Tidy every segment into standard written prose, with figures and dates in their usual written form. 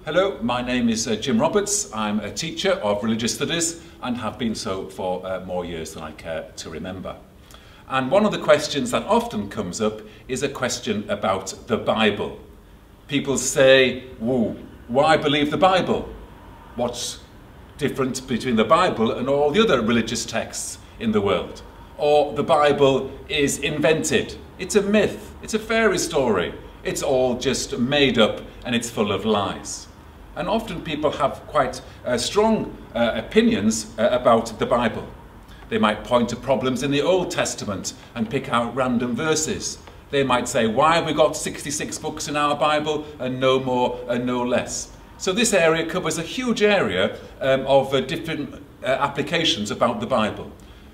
Hello, my name is Jim Roberts. I'm a teacher of religious studies and have been so for more years than I care to remember. And one of the questions that often comes up is a question about the Bible. People say, "Whoa, why believe the Bible? What's different between the Bible and all the other religious texts in the world?" Or the Bible is invented. It's a myth. It's a fairy story. It's all just made up and it's full of lies. And often people have quite strong opinions about the Bible. They might point to problems in the Old Testament and pick out random verses. They might say, why have we got 66 books in our Bible and no more and no less? So this area covers a huge area of different applications about the Bible.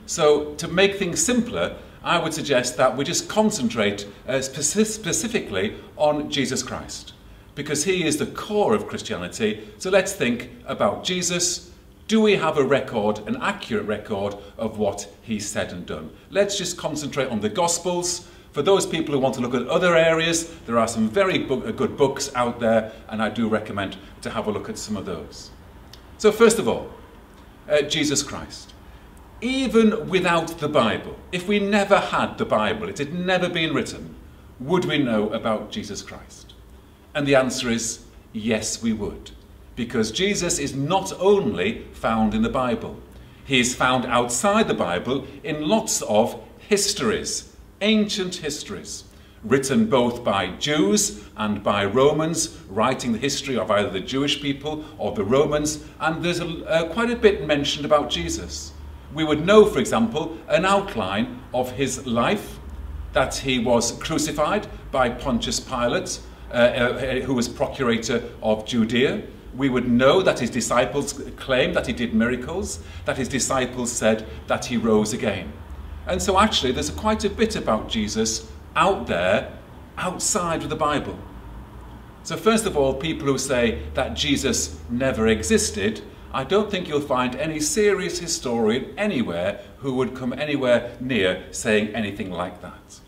So to make things simpler, I would suggest that we just concentrate specifically on Jesus Christ, because he is the core of Christianity. So let's think about Jesus. Do we have a record, an accurate record of what he said and done? Let's just concentrate on the Gospels. For those people who want to look at other areas, there are some very good books out there, and I do recommend to have a look at some of those. So first of all, Jesus Christ. Even without the Bible, if we never had the Bible, it had never been written, would we know about Jesus Christ? And the answer is yes, we would. Because Jesus is not only found in the Bible, he is found outside the Bible in lots of histories, ancient histories, written both by Jews and by Romans, writing the history of either the Jewish people or the Romans, and there's quite a bit mentioned about Jesus. We would know, for example, an outline of his life, that he was crucified by Pontius Pilate, who was procurator of Judea. We would know that his disciples claimed that he did miracles, that his disciples said that he rose again. And so actually there's quite a bit about Jesus out there, outside of the Bible. So first of all, people who say that Jesus never existed, I don't think you'll find any serious historian anywhere who would come anywhere near saying anything like that.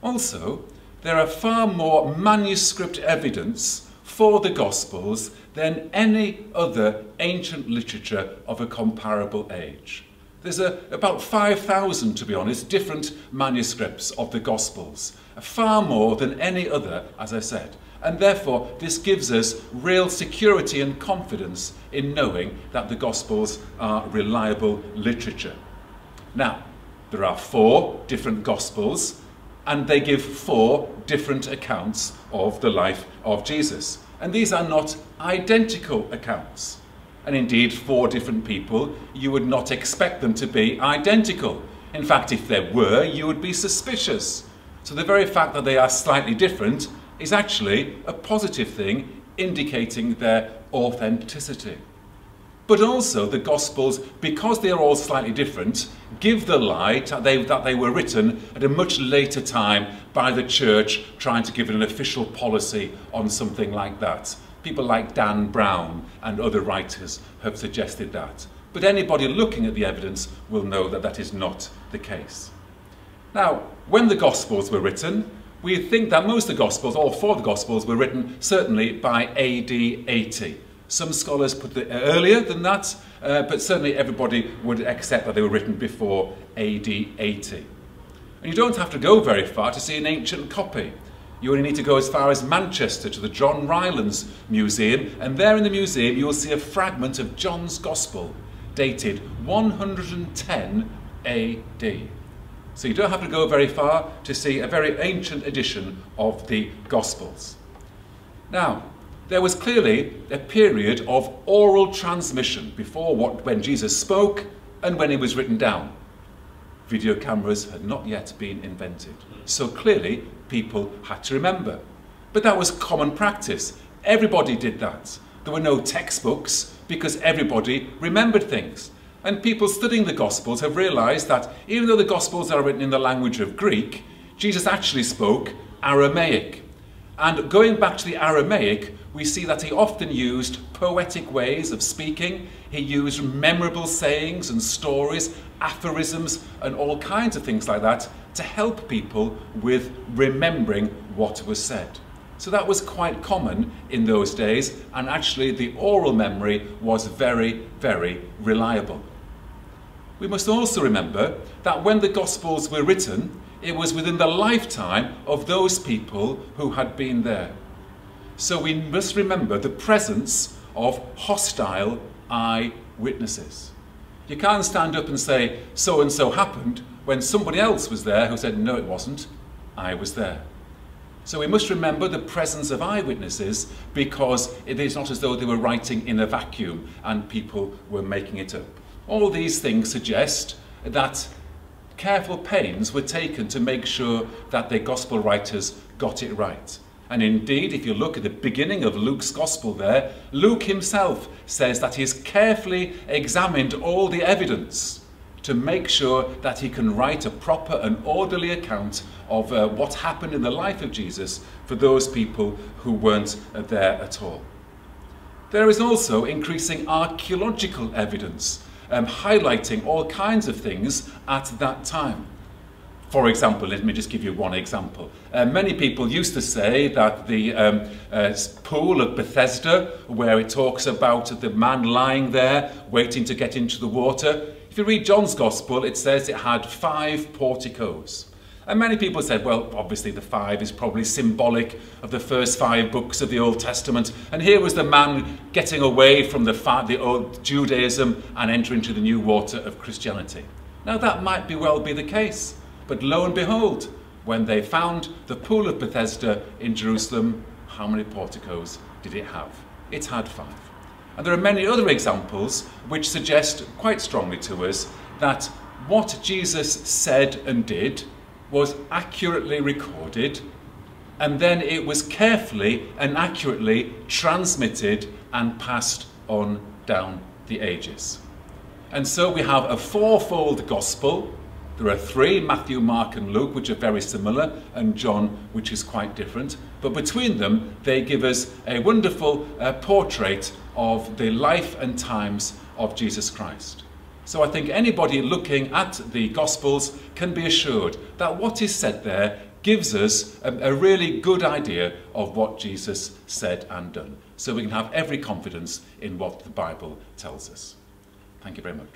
Also, there are far more manuscript evidence for the Gospels than any other ancient literature of a comparable age. There's about 5,000, to be honest, different manuscripts of the Gospels, far more than any other, as I said. And therefore, this gives us real security and confidence in knowing that the Gospels are reliable literature. Now, there are 4 different Gospels, and they give 4 different accounts of the life of Jesus. And these are not identical accounts. And indeed, 4 different people, you would not expect them to be identical. In fact, if there were, you would be suspicious. So the very fact that they are slightly different is actually a positive thing, indicating their authenticity. But also the Gospels, because they are all slightly different, give the lie that they were written at a much later time by the church trying to give it an official policy on something like that. People like Dan Brown and other writers have suggested that. But anybody looking at the evidence will know that that is not the case. Now, when the Gospels were written, we think that most of the Gospels, all 4 of the Gospels, were written certainly by AD 80. Some scholars put it earlier than that, but certainly everybody would accept that they were written before AD 80. And you don't have to go very far to see an ancient copy. You only need to go as far as Manchester to the John Rylands Museum, and there in the museum you will see a fragment of John's Gospel, dated 110 AD. So you don't have to go very far to see a very ancient edition of the Gospels. Now, there was clearly a period of oral transmission before when Jesus spoke and when he was written down. Video cameras had not yet been invented. So clearly people had to remember. But that was common practice. Everybody did that. There were no textbooks because everybody remembered things. And people studying the Gospels have realised that even though the Gospels are written in the language of Greek, Jesus actually spoke Aramaic. And going back to the Aramaic, we see that he often used poetic ways of speaking. He used memorable sayings and stories, aphorisms, and all kinds of things like that to help people with remembering what was said. So that was quite common in those days, and actually the oral memory was very, very reliable. We must also remember that when the Gospels were written, it was within the lifetime of those people who had been there. So we must remember the presence of hostile eyewitnesses. You can't stand up and say, so and so happened, when somebody else was there who said, no, it wasn't, I was there. So we must remember the presence of eyewitnesses, because it is not as though they were writing in a vacuum and people were making it up. All these things suggest that careful pains were taken to make sure that the gospel writers got it right. And indeed, if you look at the beginning of Luke's gospel there, Luke himself says that he's carefully examined all the evidence to make sure that he can write a proper and orderly account of what happened in the life of Jesus for those people who weren't there at all. There is also increasing archaeological evidence highlighting all kinds of things at that time. For example, let me just give you one example. Many people used to say that the pool of Bethesda, where it talks about the man lying there waiting to get into the water, if you read John's Gospel, it says it had 5 porticos. And many people said, well, obviously the 5 is probably symbolic of the first 5 books of the Old Testament. And here was the man getting away from the old Judaism and entering into the new water of Christianity. Now that might well be the case. But lo and behold, when they found the pool of Bethesda in Jerusalem, how many porticos did it have? It had 5. And there are many other examples which suggest quite strongly to us that what Jesus said and did was accurately recorded, and then it was carefully and accurately transmitted and passed on down the ages. And so we have a 4-fold gospel. There are 3, Matthew, Mark and Luke, which are very similar, and John, which is quite different. But between them, they give us a wonderful portrait of the life and times of Jesus Christ. So I think anybody looking at the Gospels can be assured that what is said there gives us a really good idea of what Jesus said and done. So we can have every confidence in what the Bible tells us. Thank you very much.